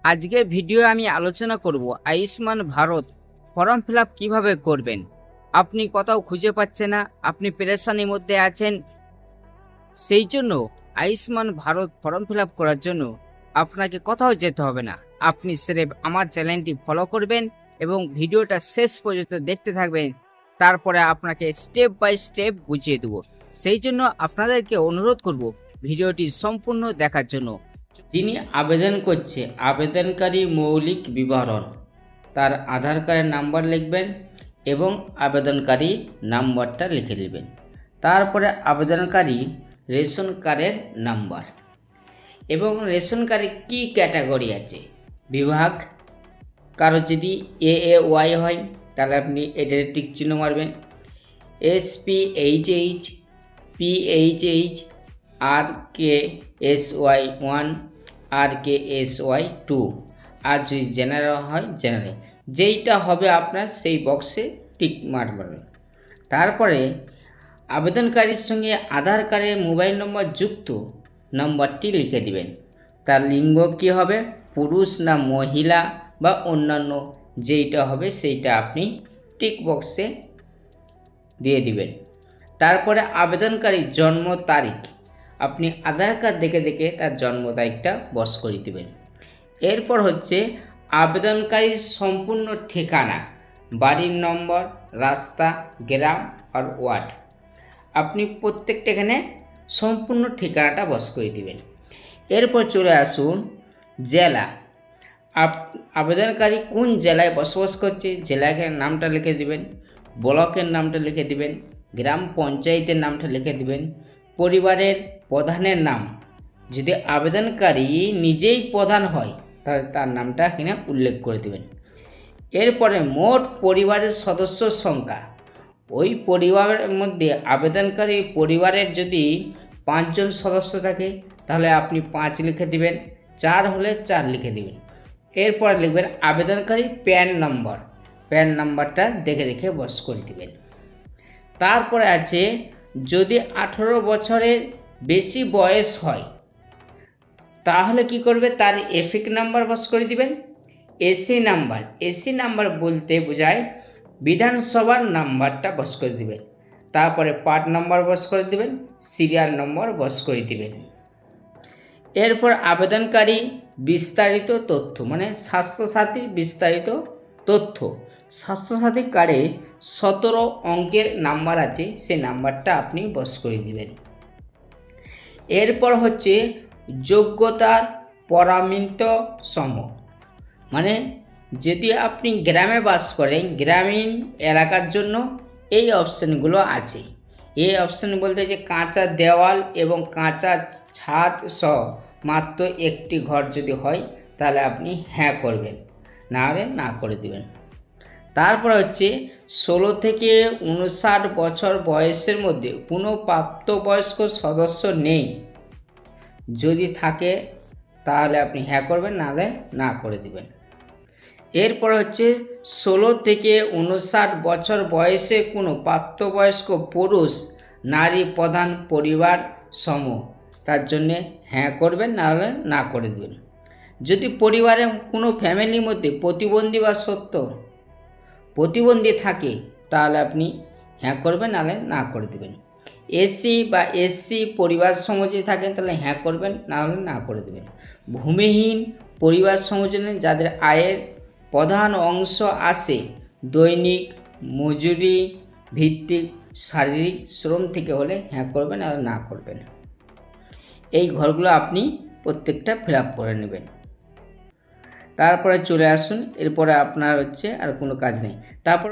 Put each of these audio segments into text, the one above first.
আজকের ভিডিও আমি আলোচনা করব Ayushman Bharat form fill up কীভাবে করবেন। আপনি কোথাও খুঁজে পাচ্ছেন না, আপনি পেরেশানির মধ্যে আছেন, সেই জন্য Ayushman Bharat form fill up করার জন্য আপনাকে কোথাও যেতে হবে না। আপনি সিরেফ আমার চ্যানেলটি ফলো করবেন এবং ভিডিওটা শেষ পর্যন্ত দেখতে থাকবেন, তারপরে আপনাকে স্টেপ বাই স্টেপ বুঝিয়ে দেবো। সেই জন্য আপনাদেরকে অনুরোধ করব ভিডিওটি সম্পূর্ণ দেখার জন্য। যিনি আবেদন করছে আবেদনকারী মৌলিক বিবরণ, তার আধার কার্ডের নাম্বার লিখবেন এবং আবেদনকারী নাম্বারটা লিখে নেবেন। তারপরে আবেদনকারী রেশন কার্ডের নাম্বার এবং রেশন কার্ডে কী ক্যাটাগরি আছে বিভাগ, কারো যদি AAY হয় তাহলে আপনি এটাতে টিক চিহ্ন মারবেন। SPHH, PHH, RKSY1, RKSY2, আর যদি জেনারেল হয় জেনারেল, যেইটা হবে আপনার সেই বক্সে টিক মারবেন। তারপরে আবেদনকারীর সঙ্গে আধার কার্ডের মোবাইল নম্বর যুক্ত নম্বরটি লিখে দিবেন। তার লিঙ্গ কী হবে, পুরুষ না মহিলা বা অন্যান্য, যেইটা হবে সেইটা আপনি টিক বক্সে দিয়ে দিবেন। তারপরে আবেদনকারীর জন্ম তারিখ আপনি আধার কার্ড দেখে দেখে তার জন্ম তারিখটা বস করে দেবেন। এরপর হচ্ছে আবেদনকারীর সম্পূর্ণ ঠিকানা, বাড়ির নম্বর, রাস্তা, গ্রাম আর ওয়ার্ড, আপনি প্রত্যেকটা এখানে সম্পূর্ণ ঠিকানাটা বস করে দেবেন। এরপর চলে আসুন জেলা, আবেদনকারী কোন জেলায় বসবাস করছে জেলার নামটা লিখে দিবেন, ব্লকের নামটা লিখে দিবেন, গ্রাম পঞ্চায়েতের নামটা লিখে দিবেন, পরিবারের প্রধানের নাম, যদি আবেদনকারী নিজেই প্রধান হয় তাহলে তার নামটা এখানে উল্লেখ করে দেবেন। এরপরে মোট পরিবারের সদস্য সংখ্যা, ওই পরিবারের মধ্যে আবেদনকারী পরিবারের যদি 5 জন সদস্য থাকে তাহলে আপনি 5 লিখে দিবেন, 4 হলে 4 লিখে দিবেন। এরপর লিখবেন আবেদনকারী প্যান নম্বর, প্যান নাম্বারটা দেখে দেখে বস করে দিবেন। তারপরে আছে যদি 18 বছরের বেশি বয়স হয় তাহলে কি করবে, তার এফিক নাম্বার বস করে দিবেন। এসি নাম্বার, এসি নাম্বার বলতে বোঝায় বিধানসভার নাম্বারটা বস করে দিবেন। তারপরে পার্ট নাম্বার বস করে দিবেন, সিরিয়াল নম্বর বস করে দিবেন। এরপর আবেদনকারী বিস্তারিত তথ্য, মানে স্বাস্থ্যসাথী বিস্তারিত তথ্য, স্বাস্থ্যসাথী কার্ডে 17 অঙ্কের নাম্বার আছে, সেই নাম্বারটা আপনি বস করে দিবেন। এরপর হচ্ছে যোগ্যতার পরামিত সম, মানে যদি আপনি গ্রামে বাস করেন গ্রামীণ এলাকার জন্য এই অপশানগুলো আছে। এই অপশান বলতে যে কাঁচা দেওয়াল এবং কাঁচা ছাদ সহ মাত্র একটি ঘর যদি হয় তাহলে আপনি হ্যাঁ করবেন, না হলে না করে দেবেন। তারপর হচ্ছে 16 থেকে 59 বছর বয়সের মধ্যে কোনো প্রাপ্তবয়স্ক সদস্য নেই, যদি থাকে তাহলে আপনি হ্যাঁ করবেন, না হলে না করে দিবেন। এরপর হচ্ছে 16 থেকে 59 বছর বয়সে কোনো প্রাপ্তবয়স্ক পুরুষ নারী প্রধান পরিবার সমূহ, তার জন্যে হ্যাঁ করবেন, না হলে না করে দেবেন। যদি পরিবারে কোনো ফ্যামিলির মধ্যে প্রতিবন্ধী বা সত্য প্রতিবন্ধী থাকে তাহলে আপনি হ্যাঁ করবেন, না হলে না করে দেবেন। এসসি বা এসসি পরিবার সমূহ যদি থাকেন তাহলে হ্যাঁ করবেন, না হলে না করে দেবেন। ভূমিহীন পরিবার সমূহ যাদের আয়ের প্রধান অংশ আসে দৈনিক মজুরি ভিত্তিক শারীরিক শ্রম থেকে হলে হ্যাঁ করবেন, আর না করবেন। এই ঘরগুলো আপনি প্রত্যেকটা ফিল আপ করে নেবেন। তারপরে চলে আসুন, এরপরে আপনার হচ্ছে আর কোনো কাজ নেই।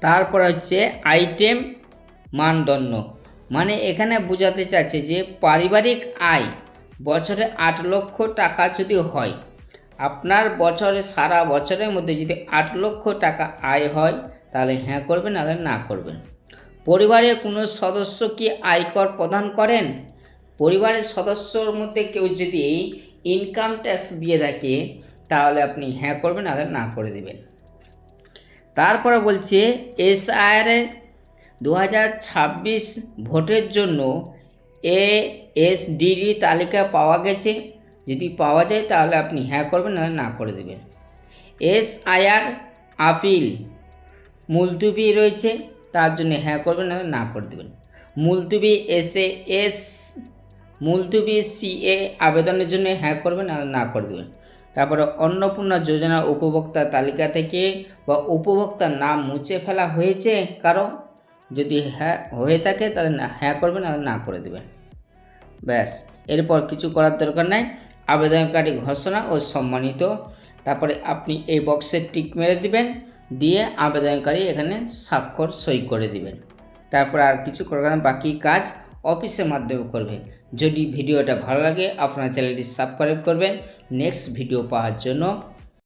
তারপরে হচ্ছে আইটেম মানদণ্ড, মানে এখানে বোঝাতে চাচ্ছে যে পারিবারিক আয় বছরে 8 লক্ষ টাকা যদি হয়, আপনার বছরে সারা বছরের মধ্যে যদি 8 লক্ষ টাকা আয় হয় তাহলে হ্যাঁ করবেন, নাহলে না করবেন। পরিবারের কোনো সদস্য কি আয়কর প্রদান করেন, পরিবারের সদস্যর মধ্যে কেউ যদি ইনকাম ট্যাক্স দিয়ে থাকে তাহলে আপনি হ্যাঁ করবেন, নাহলে না করে দেবেন। তারপরে বলছে SIR 2026 ভোটের জন্য ASDD তালিকা পাওয়া গেছে, যদি পাওয়া যায় তাহলে আপনি হ্যাঁ করবেন, নাহলে না করে দেবেন। SIR আপিল মুলতুবি রয়েছে, তার জন্য হ্যাঁ করবেন, নাহলে না করে দেবেন। মুলতুবি মুলতুবি CA আবেদনের জন্য হ্যাঁ করবেন, নাহলে না করে দেবেন। তারপরে অন্নপূর্ণা যোজনা উপভোক্তা তালিকা থেকে বা উপভোক্তার নাম মুছে ফেলা হয়েছে কারো, যদি হ্যাঁ হয়ে থাকে তাহলে হ্যাঁ করবেন, নাহলে না করে দেবেন। ব্যাস, এরপর কিছু করার দরকার নাই। আবেদনকারী ঘোষণা ও সম্মানিত, তারপরে আপনি এই বক্সে টিক মেরে দিবেন, দিয়ে আবেদনকারী এখানে স্বাক্ষর সই করে দিবেন। তারপর আর কিছু করার না, বাকি কাজ অফিসের মাধ্যমে করবেন। যদি ভিডিওটা ভালো লাগে আপনার চ্যানেলটি সাবস্ক্রাইব করবেন নেক্সট ভিডিও পাওয়ার জন্য।